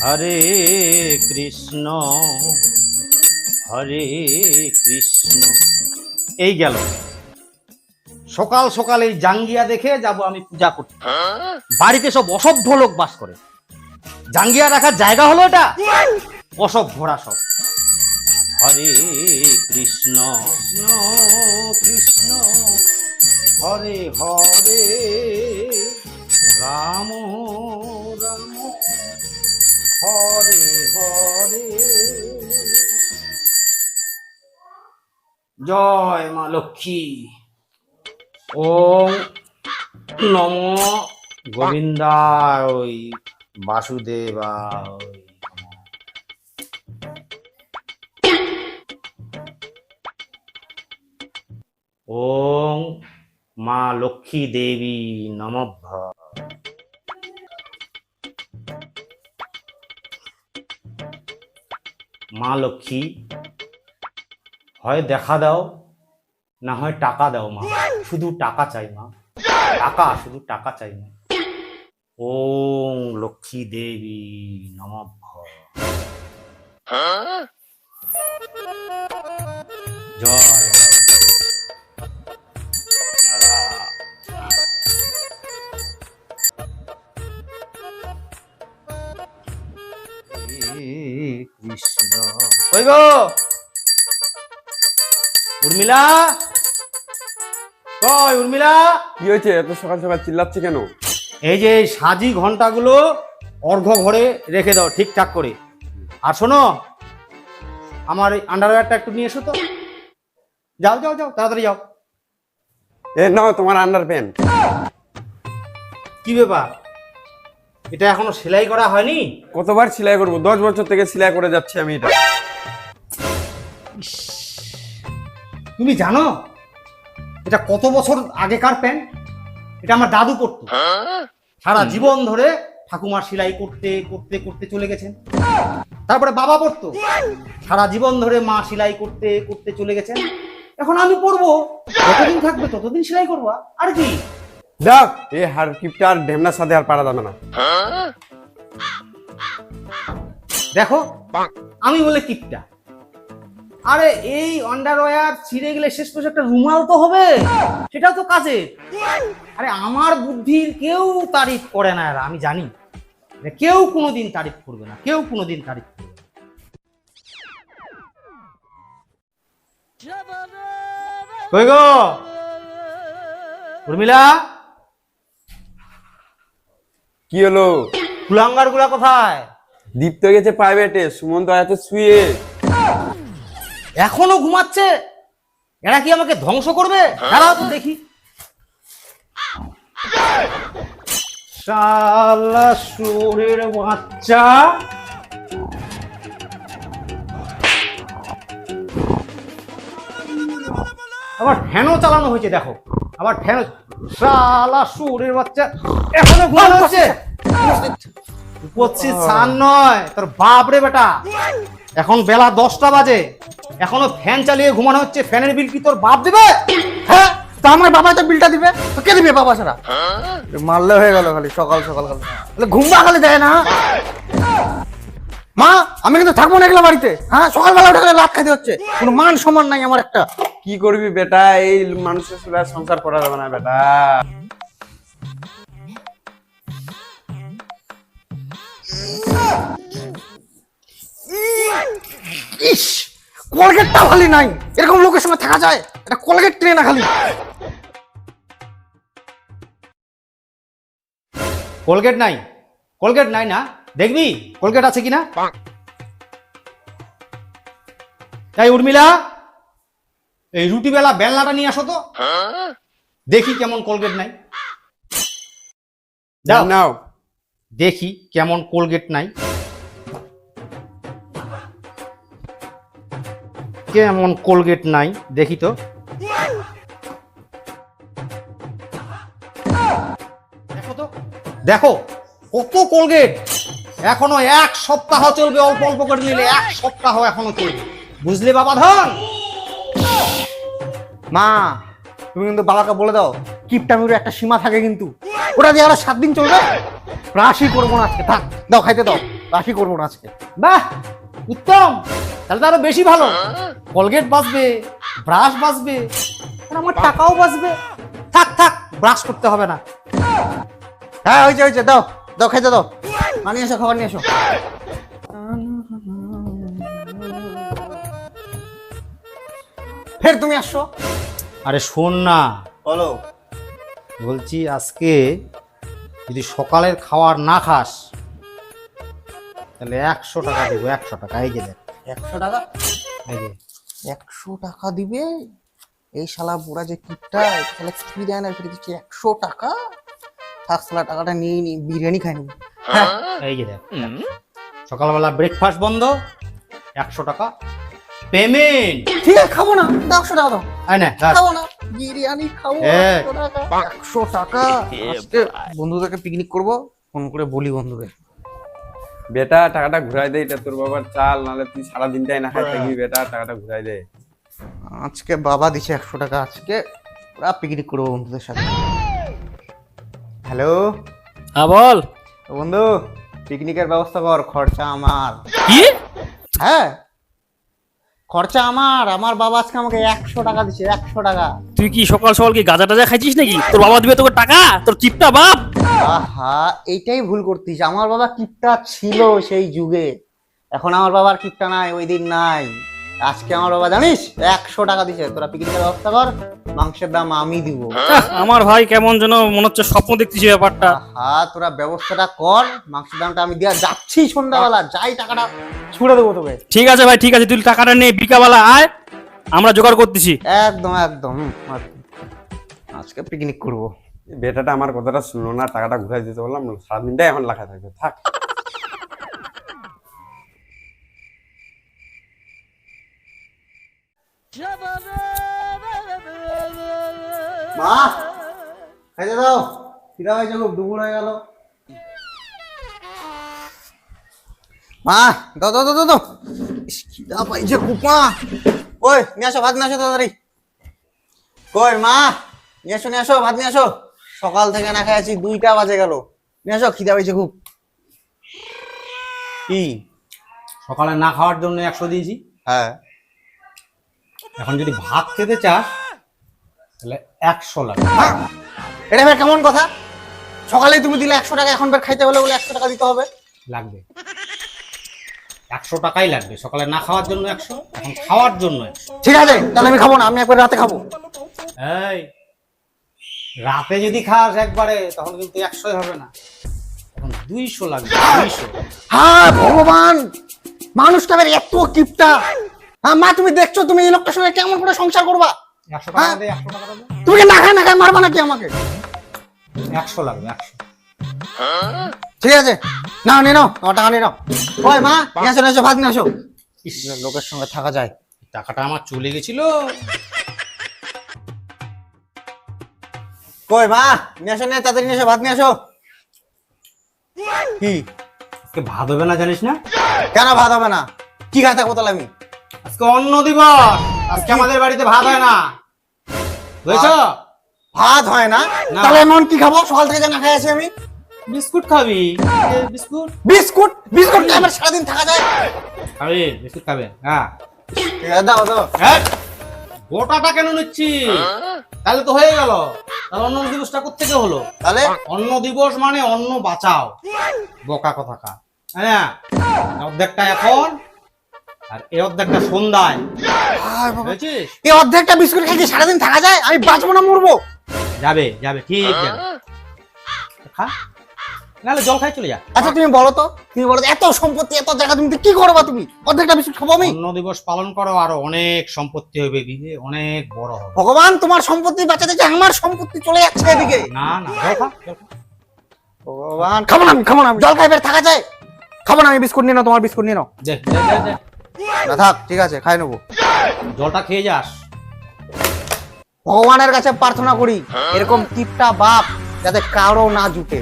হরে কৃষ্ণ হরে কৃষ্ণ। এই গেল সকাল সকাল এই জাঙ্গিয়া দেখে যাব আমি পূজা করতে। বাড়িতে সব অসভ্য লোক বাস করে, জাঙ্গিয়া রাখার জায়গা হলো এটা? অসভ্যরা সব। হরে কৃষ্ণ কৃষ্ণ হরে হরে রাম রাম হরে হরে। জয় মা লক্ষ্মী। ওম নমো গোবিন্দায় বাসুদেবায়। ওম মা লক্ষ্মী দেবী নমঃ। মা লক্ষ্মী, হয় দেখা দাও না হয় টাকা দাও মা, শুধু টাকা চাই মা, টাকা, শুধু টাকা চাই মা। ওম লক্ষ্মী দেবী নমঃ। জয় কৃষ্ণ। কই গো উর্মিলা, কই উর্মিলা? কি হয়েছে এত সকাল সকাল চিল্লাচ্ছে কেন? এই যে সাজি ঘন্টাগুলো অর্ঘ্য ঘরে রেখে দাও ঠিকঠাক করে। আর শোনো, আমার এই আন্ডারওয়্যারটা একটু নিয়ে এসো তো। যাও যাও যাও, তাড়াতাড়ি যাও। এ নাও তোমার আন্ডার প্যান্ট। কি ব্যাপার, এটা এখনো সেলাই করা হয়নি? কতবার সেলাই করবো? 10 বছর থেকে সেলাই করে যাচ্ছি আমি এটা। তুমি জানো এটা কত বছর আগেকার প্যান্ট? এটা আমার দাদু পরতো, সারা জীবন ধরে ঠাকুমার সেলাই করতে করতে করতে চলে গেছেন। তারপরে বাবা পরতো, সারা জীবন ধরে মা সেলাই করতে করতে চলে গেছেন। এখন আমি পরবো, যতদিন থাকবে ততদিন সেলাই করবো। আর কি দেখ, এই হার কিপটা আর ঢেমনার সাথে আর পারা যাবে না। দেখো, আমি বলে কিপটা? আরে এই আন্ডারওয়্যার ছিঁড়ে গেলে শেষ পর্যন্ত একটা রুমাল তো হবে, সেটাও তো কাজে। আরে আমার বুদ্ধির কেউ তারিফ করে না, এরা আমি জানি। কেউ কোনোদিন তারিফ করবে না, কেউ কোনোদিন তারিফ করবে না। কই গো উর্মিলা? কি হলো? কুলাঙ্গার গুলা কোথায়? দীপ্ত গেছে প্রাইভেটে, সুমন্ত আছে শুয়ে। এখনো ঘুমাচ্ছে? এরা কি আমাকে ধ্বংস করবে? দাঁড়াও তো দেখি। শালা শুয়োরের বাচ্চা, আবার ফ্যানও চালানো হয়েছে দেখো, আবার ফ্যান। শালা শুয়োরের বাচ্চা, এখনো ঘুমানো হচ্ছে? উপস্থিত সান নয় তোর বাপ রে বেটা। এখন বেলা 10টা বাজে, এখনো ফ্যান চালিয়ে ঘুমানো হচ্ছে। ফ্যানের বিল কি তোর বাপ দিবে? হ্যাঁ, তা আমার বাবা তো বিলটা দিবে, তো কে দিবে বাবা ছাড়া? মারলে হয়ে গেল খালি সকাল সকাল ঘুমবা খালি দেয় না। মা, আমি কিন্তু থাকবো না এগুলো বাড়িতে। হ্যাঁ, সকালবেলা উঠে লাভ খাইতে হচ্ছে, কোনো মান সম্মান নাই আমার একটা। কি করবি বেটা, এই মানুষের সাথে আর সংসার করা যাবে না বেটা। ইস, কলগেটটা খালি নাই, এরকম লোকের সঙ্গে থাকা যায়? এটা কলগেট ট্রে না খালি। কলগেট নাই? কলগেট নাই না? দেখবি কলগেট আছে কিনা। তাই উর্মিলা, এই রুটি বেলা বেলনাটা নিয়ে আসো তো, দেখি কেমন কলগেট নাই। দাও নাও। দেখি কেমন কোলগেট নাই, কেমন কোলগেট নাই দেখি তো। দেখো তো, দেখো কত কোলগেট। এখনো 1 সপ্তাহ চলবে, অল্প অল্প করে নিলে 1 সপ্তাহ এখনো চলবে, বুঝলে বাবা ধন? মা, তুমি কিন্তু বাবাকে বলে দাও, কিপটামির একটা সীমা থাকে কিন্তু, ওটা দিয়ে আরো 7 দিন চলবে। রাশি করবো না আজকে, থাক, দাও খাইতে দাও। বাকি করবো না আজকে। বাহ, উত্তম। তাহলে তো আরো বেশি ভালো। কলগেট বাঁচবে, ব্রাশ বাঁচবে, আর আমার টাকাও বাঁচবে। থাক থাক, ব্রাশ করতে হবে না। হ্যাঁ হয়েছে হয়েছে, দাও দাও খেতে দাও। নিয়ে এসো, খাবার নিয়ে এসো। ফের তুমি আসছো? আরে শোন না, বলো। বলছি আজকে যদি সকালের খাবার না খাস তাহলে 100 টাকা দেবো। 100 টাকা, এই যে দেখ। 100 টাকা? এই যে 100 টাকা দিবে? এই শালা বুড়া যে কিপটা, শালা কি দেয় না, ফিরে দিচ্ছে 100 টাকা। থাক শালা, টাকাটা নিয়ে নি, বিরিয়ানি খাই নেবো। হ্যাঁ এই যে দেখ, সকালবেলা ব্রেকফাস্ট বন্ধ, 100 টাকা পেমেন্ট। ঠিক আছে, খাবো না, দাও 100 টাকা দাও। আয় না, রাখ। খাবো না, বিরিয়ানি খাবো। হ্যাঁ। 100 টাকা। আজকে বন্ধুদেরকে পিকনিক করবো, ফোন করে বলি বন্ধুদের। বেটা টাকাটা ঘুরাই দে, এটা তোর বাবার চাল, নাহলে তুই সারা দিনটাই না খাই থাকবি। বেটা টাকাটা ঘুরাই দে। আজকে বাবা দিছে 100 টাকা, আজকে পুরা পিকনিক করবো বন্ধুদের সাথে। হ্যালো হ্যাঁ বল। বন্ধু, পিকনিকের ব্যবস্থা কর, খরচা আমার। কি? হ্যাঁ, খরচা আমার। আমার বাবা আজকে আমাকে 100 টাকা দিছে, 100 টাকা। তুই কি সকাল সকাল কি গাঁজা টাজা খাইছিস নাকি? তোর বাবা দিবে তোকে টাকা? তোর কিপটা বাপ। আহা, এইটাই ভুল করতিস। আমার বাবা কিপটা ছিল সেই যুগে, এখন আমার বাবার কিপটা নাই, ওই দিন নাই। আজকে আমার বাবা জানিস 100 টাকা দিছে। তোরা পিকনিকের ব্যবস্থা কর, মাংসের দাম আমি দিব। আমার ভাই কেমন যেন মনে হচ্ছে স্বপ্ন দেখতেছি ব্যাপারটা। হ্যাঁ, তোরা ব্যবস্থাটা কর, মাংসের দামটা আমি দিয়া যাচ্ছি সন্ধ্যাবেলা, যাই টাকাটা ছুড়ে দেবো তোকে। ঠিক আছে ভাই, ঠিক আছে, তুই টাকাটা নে, বিকাবেলা আয়, আমরা জোগাড় করতেছি। একদম একদম। আজকে পিকনিক করবো। বেটাটা আমার কথাটা শুনলো না, টাকাটা ঘুরাই দিতে বললাম, সারা দিনটাই এখন লেখা থাকবে। থাক। মা, খাইতে দাও। খিদা হয়েছে খুব, দুপুর হয়ে গেল। মা, দাও দাও দাও দাও দাও। ইস, খিদা পাইছে খুব মা। ওই নিয়ে আসো, ভাত নিয়ে আসো তাড়াতাড়ি। কই মা, নিয়ে আসো নিয়ে আসো, ভাত নিয়ে আসো। সকাল থেকে না খাইছি, 2টা বাজে গেল। নিয়ে আসো, খিদা পাইছে খুব। কি? সকালে না খাওয়ার জন্য 100 দিয়েছি। হ্যাঁ, এখন যদি ভাত খেতে চাস তাহলে 100 লাগবে। এটা ফের কেমন কথা? সকালেই তুমি দিলে 100 টাকা, এখন ফের খাইতে হলে বলে 100 টাকা দিতে হবে? লাগবে, 100 টাকাই লাগবে। সকালে না খাওয়ার জন্য 100, এখন খাওয়ার জন্য 100। ঠিক আছে, তাহলে আমি খাবো না, আমি একবার রাতে খাবো। এই, রাতে যদি খাস একবারে তখন কিন্তু 100 হবে না, এখন 200 লাগবে। 200। হ্যাঁ ভগবান, মানুষটা বের এত কিপটা। হ্যাঁ মা, তুমি দেখছো তুমি এই লোকটার সঙ্গে কেমন করে সংসার করবা? 100 টাকা দে, 100 টাকা দে। তুমি কি না খায় মারবা নাকি আমাকে? 100 লাগবে, 100। ঠিক আছে, নাও নিয়ে নাও, তোমার টাকা নিয়ে নাও। ওই মা, নিয়ে আসো নিয়ে আসো, ভাত নিয়ে আসো। ইস, লোকের সঙ্গে থাকা যায়? টাকাটা আমার চলে গেছিল। কই মা, নিয়ে আসো, নিয়ে তাড়াতাড়ি নিয়ে আসো, ভাত নিয়ে আসো। কি? আজকে ভাত হবে না জানিস না? কেন ভাত হবে না? কি খাই থাকবো তাহলে আমি? আজকে অন্ন দিবস। আজকে আমাদের বাড়িতে ভাত হয় না, বুঝছো? ভাত হয় না? না। তাহলে এমন কি খাবো? সকাল থেকে যে না খাই আছি আমি। বিস্কুট খাবি? Biscuit biscuit? বিস্কুট খেয়ে আমার সারাদিন থাকা যায়? খাবি? বিস্কুট খাবে? হ্যাঁ। ঠিক আছে, দাও দাও। এই, গোটাটা কেন নিচ্ছি? তাহলে তো হয়ে গেল। তাহলে অন্ন দিবসটা কোত্থেকে হলো? তাহলে অন্ন দিবস মানে অন্ন বাঁচাও, বোকা কথাকা। হ্যাঁ, অর্ধেকটা এখন আর এই অর্ধেকটা সন্ধ্যায়, বুঝেছিস? এই অর্ধেকটা বিস্কুট খেয়ে কি সারাদিন থাকা যায়? আমি বাঁচবো না মরবো? যাবে যাবে, ঠিক যাবে। খা, নাহলে জল খাই চলে যা। আচ্ছা তুমি বলো তো, এত সম্পত্তি, এত জায়গা, তুমি কি করবা? তুমি অর্ধেকটা বিস্কুট খাবো আমি? অন্ন দিবস পালন করো, আরো অনেক সম্পত্তি হবে, বিয়ে অনেক বড় হবে। ভগবান, তোমার সম্পত্তি বাঁচাতে যে আমার সম্পত্তি চলে যাচ্ছে এদিকে। না না, জল খা, জল খা। ভগবান, খাবো না আমি, খাবো না আমি। জল খাই বের থাকা যায়? খাবো না আমি, বিস্কুট নিয়ে নাও, তোমার বিস্কুট নিয়ে নাও। দে দে দে দে। না থাক, ঠিক আছে, খাই নেবো। জলটা খেয়ে যাস। ভগবানের কাছে প্রার্থনা করি এরকম কিপটা বাপ যাতে কারো না জুটে।